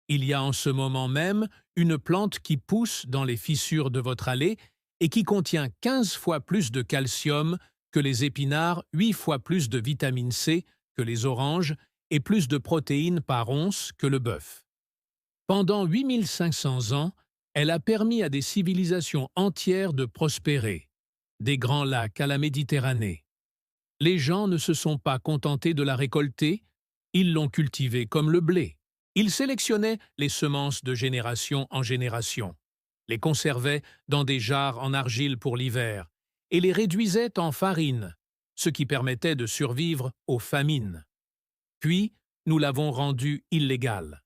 Il y a en ce moment même une plante qui pousse dans les fissures de votre allée et qui contient 15 fois plus de calcium que les épinards, 8 fois plus de vitamine C que les oranges et plus de protéines par once que le bœuf. Pendant 8500 ans, elle a permis à des civilisations entières de prospérer, des grands lacs à la Méditerranée. Les gens ne se sont pas contentés de la récolter, ils l'ont cultivée comme le blé. Ils sélectionnaient les semences de génération en génération, les conservaient dans des jarres en argile pour l'hiver et les réduisaient en farine, ce qui permettait de survivre aux famines. Puis, nous l'avons rendue illégale.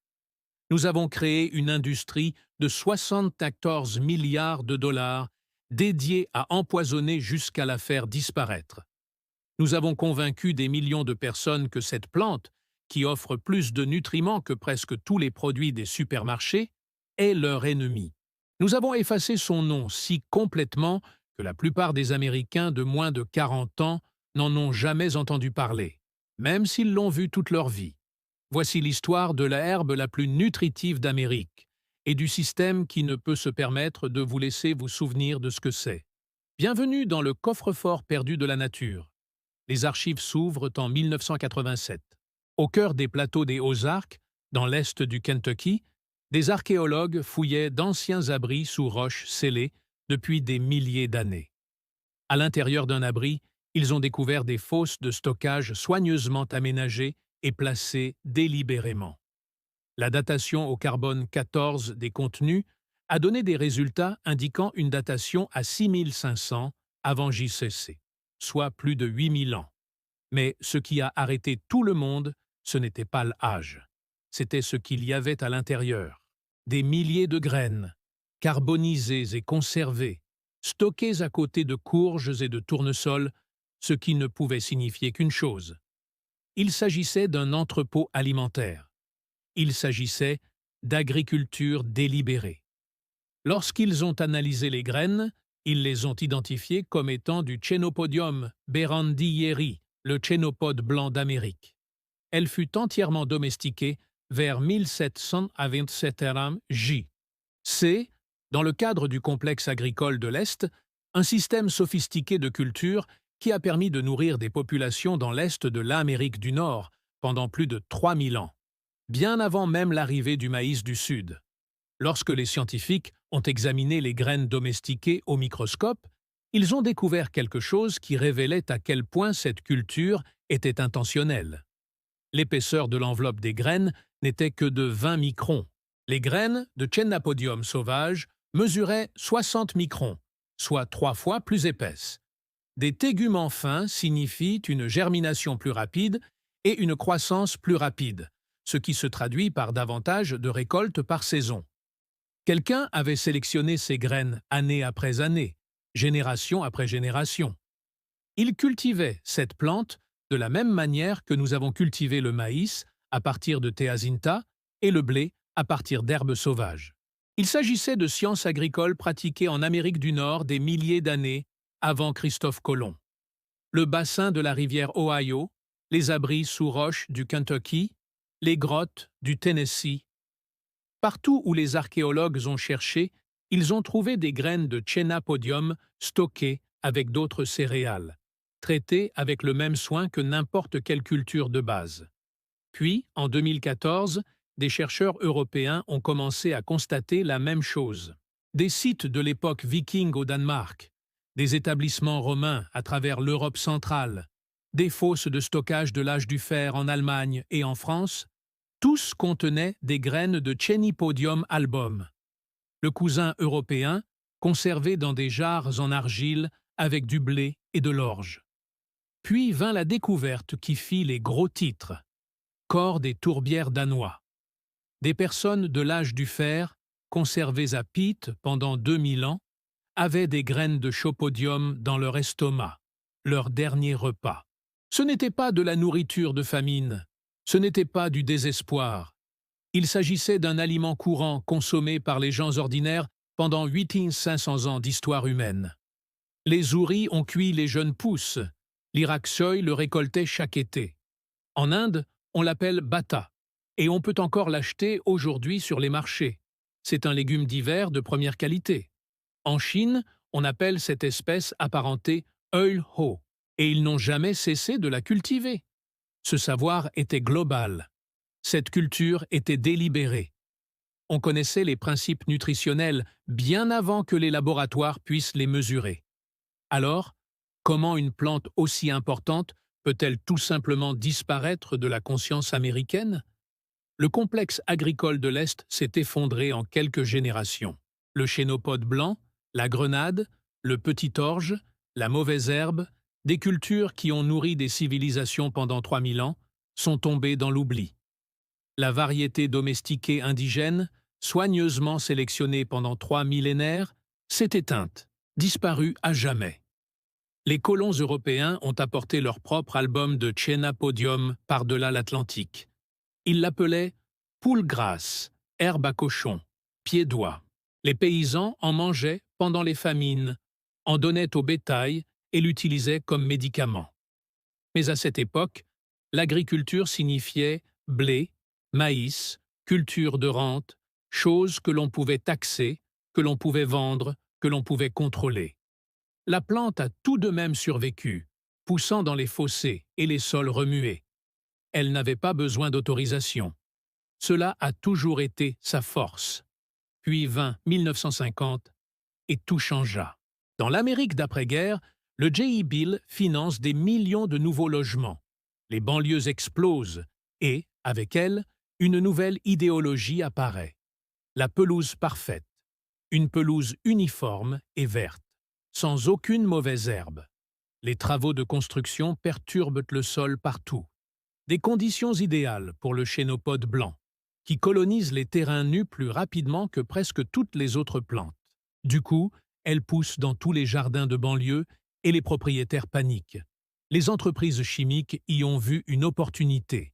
Nous avons créé une industrie de 74 milliards de dollars dédiée à empoisonner jusqu'à la faire disparaître. Nous avons convaincu des millions de personnes que cette plante, qui offre plus de nutriments que presque tous les produits des supermarchés, est leur ennemi. Nous avons effacé son nom si complètement que la plupart des Américains de moins de 40 ans n'en ont jamais entendu parler, même s'ils l'ont vu toute leur vie. Voici l'histoire de la herbe la plus nutritive d'Amérique et du système qui ne peut se permettre de vous laisser vous souvenir de ce que c'est. Bienvenue dans le coffre-fort perdu de la nature. Les archives s'ouvrent en 1987. Au cœur des plateaux des Ozarks, dans l'est du Kentucky, des archéologues fouillaient d'anciens abris sous roches scellées depuis des milliers d'années. À l'intérieur d'un abri, ils ont découvert des fosses de stockage soigneusement aménagées et placées délibérément. La datation au carbone 14 des contenus a donné des résultats indiquant une datation à 6500 avant JCC, soit plus de 8000 ans. Mais ce qui a arrêté tout le monde, ce n'était pas l'âge. C'était ce qu'il y avait à l'intérieur. Des milliers de graines, carbonisées et conservées, stockées à côté de courges et de tournesols, ce qui ne pouvait signifier qu'une chose. Il s'agissait d'un entrepôt alimentaire. Il s'agissait d'agriculture délibérée. Lorsqu'ils ont analysé les graines, ils les ont identifiées comme étant du Chenopodium berandieri, le chénopode blanc d'Amérique. Elle fut entièrement domestiquée vers 1727 J. C'est, dans le cadre du complexe agricole de l'Est, un système sophistiqué de culture qui a permis de nourrir des populations dans l'Est de l'Amérique du Nord pendant plus de 3000 ans, bien avant même l'arrivée du maïs du Sud. Lorsque les scientifiques ont examiné les graines domestiquées au microscope, ils ont découvert quelque chose qui révélait à quel point cette culture était intentionnelle. L'épaisseur de l'enveloppe des graines n'était que de 20 microns. Les graines de Chenopodium sauvage mesuraient 60 microns, soit 3 fois plus épaisses. Des téguments fins signifient une germination plus rapide et une croissance plus rapide, ce qui se traduit par davantage de récoltes par saison. Quelqu'un avait sélectionné ces graines année après année, génération après génération. Il cultivait cette plante de la même manière que nous avons cultivé le maïs à partir de Teazinta et le blé à partir d'herbes sauvages. Il s'agissait de sciences agricoles pratiquées en Amérique du Nord des milliers d'années avant Christophe Colomb. Le bassin de la rivière Ohio, les abris sous roches du Kentucky, les grottes du Tennessee. Partout où les archéologues ont cherché, ils ont trouvé des graines de Chenopodium stockées avec d'autres céréales, traitées avec le même soin que n'importe quelle culture de base. Puis, en 2014, des chercheurs européens ont commencé à constater la même chose. Des sites de l'époque viking au Danemark, des établissements romains à travers l'Europe centrale, des fosses de stockage de l'âge du fer en Allemagne et en France, tous contenaient des graines de Chenopodium album, le cousin européen conservé dans des jarres en argile avec du blé et de l'orge. Puis vint la découverte qui fit les gros titres. Corps des tourbières danois. Des personnes de l'âge du fer, conservées à Pite pendant 2000 ans, avaient des graines de Chopodium dans leur estomac, leur dernier repas. Ce n'était pas de la nourriture de famine, ce n'était pas du désespoir. Il s'agissait d'un aliment courant consommé par les gens ordinaires pendant 8500 ans d'histoire humaine. Les Houris ont cuit les jeunes pousses, l'Iraksoï le récoltait chaque été. En Inde, on l'appelle bata, et on peut encore l'acheter aujourd'hui sur les marchés. C'est un légume d'hiver de première qualité. En Chine, on appelle cette espèce apparentée œil ho, et ils n'ont jamais cessé de la cultiver. Ce savoir était global. Cette culture était délibérée. On connaissait les principes nutritionnels bien avant que les laboratoires puissent les mesurer. Alors, comment une plante aussi importante peut-elle tout simplement disparaître de la conscience américaine? Le complexe agricole de l'Est s'est effondré en quelques générations. Le chénopode blanc, la grenade, le petit orge, la mauvaise herbe, des cultures qui ont nourri des civilisations pendant 3000 ans, sont tombées dans l'oubli. La variété domestiquée indigène, soigneusement sélectionnée pendant 3 millénaires, s'est éteinte, disparue à jamais. Les colons européens ont apporté leur propre album de Chenapodium par-delà l'Atlantique. Ils l'appelaient poule grasse, herbe à cochon, pied-doigt. Les paysans en mangeaient pendant les famines, en donnaient au bétail et l'utilisaient comme médicament. Mais à cette époque, l'agriculture signifiait blé, maïs, culture de rente, choses que l'on pouvait taxer, que l'on pouvait vendre, que l'on pouvait contrôler. La plante a tout de même survécu, poussant dans les fossés et les sols remués. Elle n'avait pas besoin d'autorisation. Cela a toujours été sa force. Puis vint 1950 et tout changea. Dans l'Amérique d'après-guerre, le J.E. Bill finance des millions de nouveaux logements. Les banlieues explosent et, avec elles, une nouvelle idéologie apparaît. La pelouse parfaite. Une pelouse uniforme et verte, sans aucune mauvaise herbe. Les travaux de construction perturbent le sol partout. Des conditions idéales pour le chénopode blanc, qui colonise les terrains nus plus rapidement que presque toutes les autres plantes. Du coup, elle pousse dans tous les jardins de banlieue et les propriétaires paniquent. Les entreprises chimiques y ont vu une opportunité.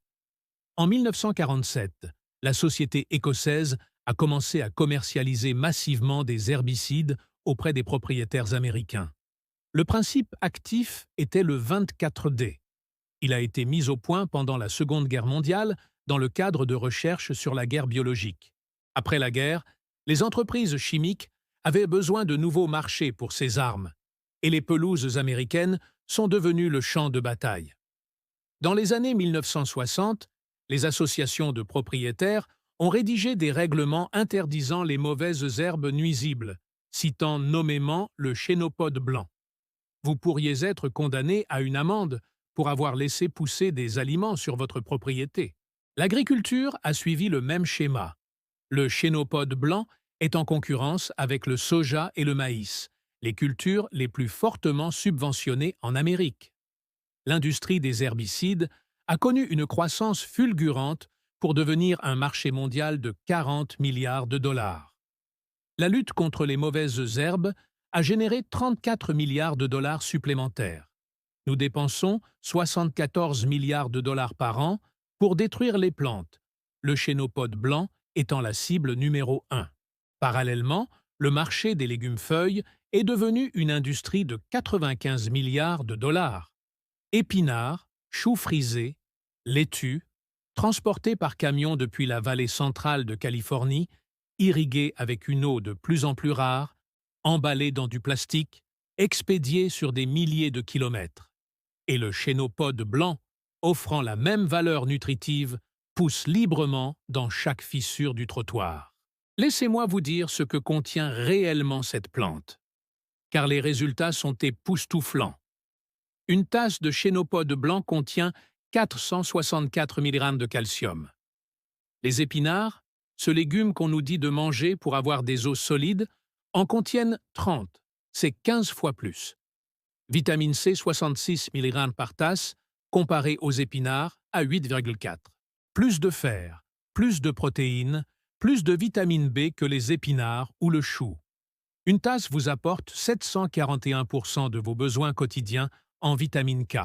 En 1947, la société écossaise a commencé à commercialiser massivement des herbicides auprès des propriétaires américains. Le principe actif était le 24D. Il a été mis au point pendant la Seconde Guerre mondiale dans le cadre de recherches sur la guerre biologique. Après la guerre, les entreprises chimiques avaient besoin de nouveaux marchés pour ces armes, et les pelouses américaines sont devenues le champ de bataille. Dans les années 1960, les associations de propriétaires ont rédigé des règlements interdisant les mauvaises herbes nuisibles, citant nommément le chénopode blanc. Vous pourriez être condamné à une amende pour avoir laissé pousser des aliments sur votre propriété. L'agriculture a suivi le même schéma. Le chénopode blanc est en concurrence avec le soja et le maïs, les cultures les plus fortement subventionnées en Amérique. L'industrie des herbicides a connu une croissance fulgurante pour devenir un marché mondial de 40 milliards de dollars. La lutte contre les mauvaises herbes a généré 34 milliards de dollars supplémentaires. Nous dépensons 74 milliards de dollars par an pour détruire les plantes, le chénopode blanc étant la cible numéro 1. Parallèlement, le marché des légumes-feuilles est devenu une industrie de 95 milliards de dollars. Épinards, choux frisés, laitues, transportés par camion depuis la vallée centrale de Californie, irrigués avec une eau de plus en plus rare, emballés dans du plastique, expédiés sur des milliers de kilomètres. Et le chénopode blanc, offrant la même valeur nutritive, pousse librement dans chaque fissure du trottoir. Laissez-moi vous dire ce que contient réellement cette plante, car les résultats sont époustouflants. Une tasse de chénopode blanc contient 464 mg de calcium. Les épinards, ce légume qu'on nous dit de manger pour avoir des os solides, en contiennent 30, c'est 15 fois plus. Vitamine C 66 mg par tasse, comparé aux épinards à 8,4. Plus de fer, plus de protéines, plus de vitamine B que les épinards ou le chou. Une tasse vous apporte 741% de vos besoins quotidiens en vitamine K.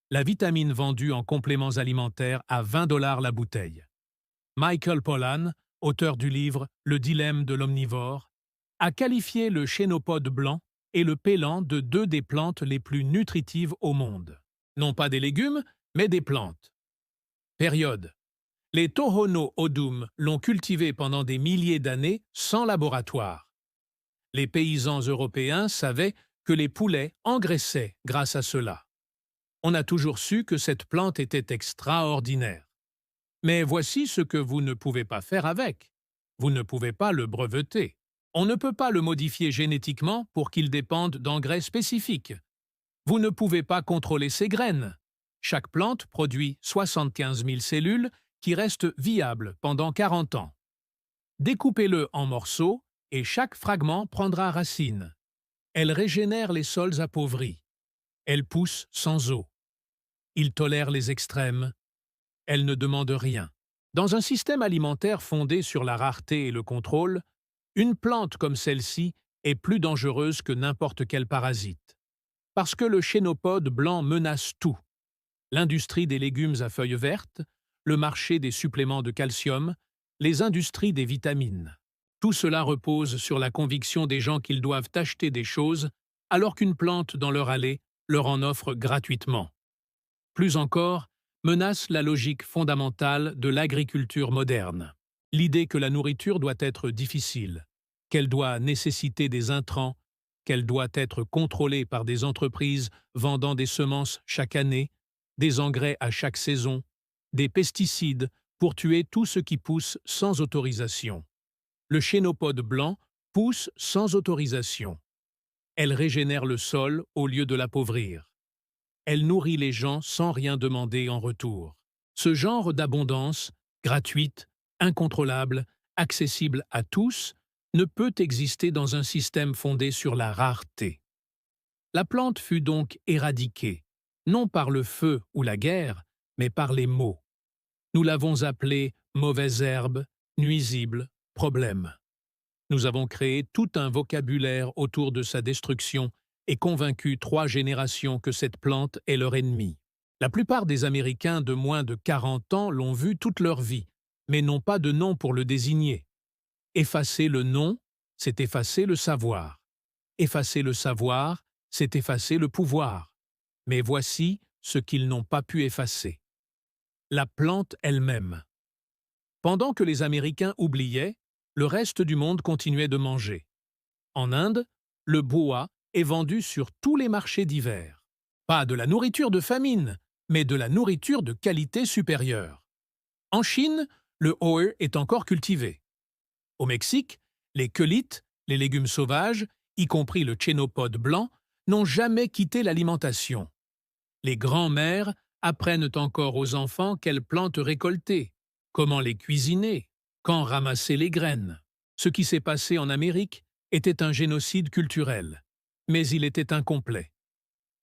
La vitamine vendue en compléments alimentaires à 20 $ la bouteille. Michael Pollan, auteur du livre Le dilemme de l'omnivore, a qualifié le chénopode blanc et le pélan de deux des plantes les plus nutritives au monde. Non pas des légumes, mais des plantes. Période. Les Tohono O'odham l'ont cultivé pendant des milliers d'années sans laboratoire. Les paysans européens savaient que les poulets engraissaient grâce à cela. On a toujours su que cette plante était extraordinaire. Mais voici ce que vous ne pouvez pas faire avec. Vous ne pouvez pas le breveter. On ne peut pas le modifier génétiquement pour qu'il dépende d'engrais spécifiques. Vous ne pouvez pas contrôler ses graines. Chaque plante produit 75 000 cellules qui restent viables pendant 40 ans. Découpez-le en morceaux et chaque fragment prendra racine. Elle régénère les sols appauvris. Elle pousse sans eau. Il tolère les extrêmes. Elle ne demande rien. Dans un système alimentaire fondé sur la rareté et le contrôle, une plante comme celle-ci est plus dangereuse que n'importe quel parasite. Parce que le chénopode blanc menace tout. L'industrie des légumes à feuilles vertes, le marché des suppléments de calcium, les industries des vitamines. Tout cela repose sur la conviction des gens qu'ils doivent acheter des choses alors qu'une plante dans leur allée leur en offre gratuitement. Plus encore, menace la logique fondamentale de l'agriculture moderne. L'idée que la nourriture doit être difficile, qu'elle doit nécessiter des intrants, qu'elle doit être contrôlée par des entreprises vendant des semences chaque année, des engrais à chaque saison, des pesticides pour tuer tout ce qui pousse sans autorisation. Le chénopode blanc pousse sans autorisation. Elle régénère le sol au lieu de l'appauvrir. Elle nourrit les gens sans rien demander en retour. Ce genre d'abondance, gratuite, incontrôlable, accessible à tous, ne peut exister dans un système fondé sur la rareté. La plante fut donc éradiquée, non par le feu ou la guerre, mais par les mots. Nous l'avons appelée mauvaise herbe, nuisible, problème. Nous avons créé tout un vocabulaire autour de sa destruction et convaincu 3 générations que cette plante est leur ennemi. La plupart des Américains de moins de 40 ans l'ont vu toute leur vie, mais n'ont pas de nom pour le désigner. Effacer le nom, c'est effacer le savoir. Effacer le savoir, c'est effacer le pouvoir. Mais voici ce qu'ils n'ont pas pu effacer. La plante elle-même. Pendant que les Américains oubliaient, le reste du monde continuait de manger. En Inde, le boa est vendu sur tous les marchés d'hiver. Pas de la nourriture de famine, mais de la nourriture de qualité supérieure. En Chine, le oe est encore cultivé. Au Mexique, les quelites, les légumes sauvages, y compris le chénopode blanc, n'ont jamais quitté l'alimentation. Les grands-mères apprennent encore aux enfants quelles plantes récolter, comment les cuisiner, quand ramasser les graines. Ce qui s'est passé en Amérique était un génocide culturel, mais il était incomplet.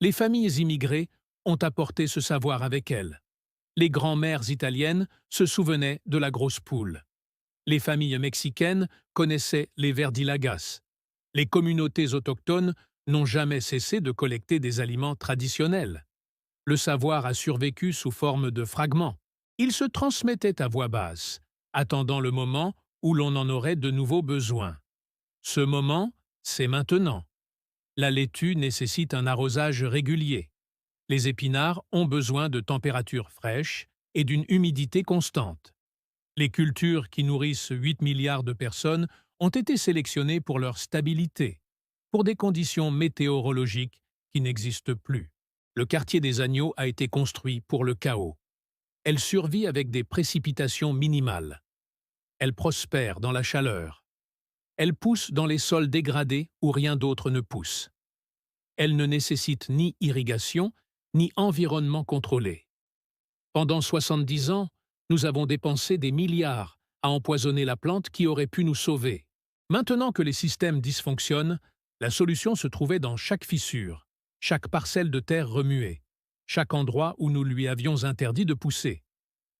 Les familles immigrées ont apporté ce savoir avec elles. Les grands-mères italiennes se souvenaient de la grosse poule. Les familles mexicaines connaissaient les verdilagas. Les communautés autochtones n'ont jamais cessé de collecter des aliments traditionnels. Le savoir a survécu sous forme de fragments. Il se transmettait à voix basse, attendant le moment où l'on en aurait de nouveau besoin. Ce moment, c'est maintenant. La laitue nécessite un arrosage régulier. Les épinards ont besoin de températures fraîches et d'une humidité constante. Les cultures qui nourrissent 8 milliards de personnes ont été sélectionnées pour leur stabilité, pour des conditions météorologiques qui n'existent plus. Le quartier des agneaux a été construit pour le chaos. Elle survit avec des précipitations minimales. Elle prospère dans la chaleur. Elle pousse dans les sols dégradés où rien d'autre ne pousse. Elle ne nécessite ni irrigation, ni environnement contrôlé. Pendant 70 ans, nous avons dépensé des milliards à empoisonner la plante qui aurait pu nous sauver. Maintenant que les systèmes dysfonctionnent, la solution se trouvait dans chaque fissure, chaque parcelle de terre remuée, chaque endroit où nous lui avions interdit de pousser.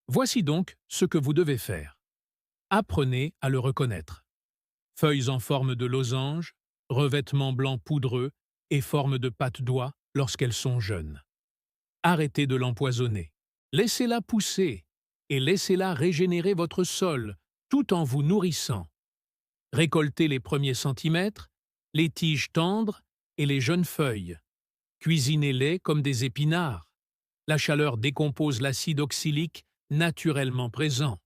Voici donc ce que vous devez faire. Apprenez à le reconnaître. Feuilles en forme de losange, revêtements blancs poudreux et forme de pattes-doigts lorsqu'elles sont jeunes. Arrêtez de l'empoisonner. Laissez-la pousser et laissez-la régénérer votre sol tout en vous nourrissant. Récoltez les premiers centimètres, les tiges tendres et les jeunes feuilles. Cuisinez-les comme des épinards. La chaleur décompose l'acide oxylique naturellement présent.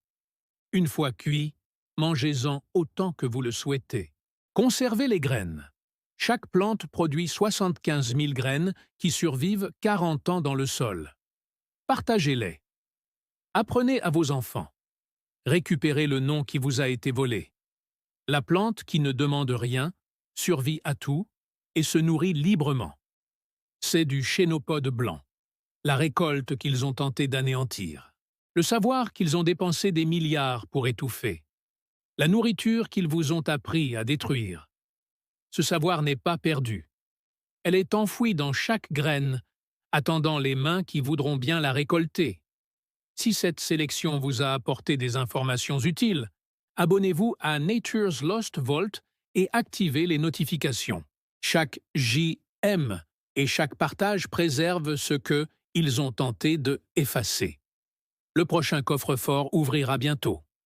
Une fois cuit, mangez-en autant que vous le souhaitez. Conservez les graines. Chaque plante produit 75 000 graines qui survivent 40 ans dans le sol. Partagez-les. Apprenez à vos enfants. Récupérez le nom qui vous a été volé. La plante qui ne demande rien survit à tout et se nourrit librement. C'est du chénopode blanc, la récolte qu'ils ont tenté d'anéantir. Le savoir qu'ils ont dépensé des milliards pour étouffer. La nourriture qu'ils vous ont appris à détruire. Ce savoir n'est pas perdu. Elle est enfouie dans chaque graine, attendant les mains qui voudront bien la récolter. Si cette sélection vous a apporté des informations utiles, abonnez-vous à Nature's Lost Vault et activez les notifications. Chaque JM et chaque partage préserve ce que ils ont tenté de effacer. Le prochain coffre-fort ouvrira bientôt.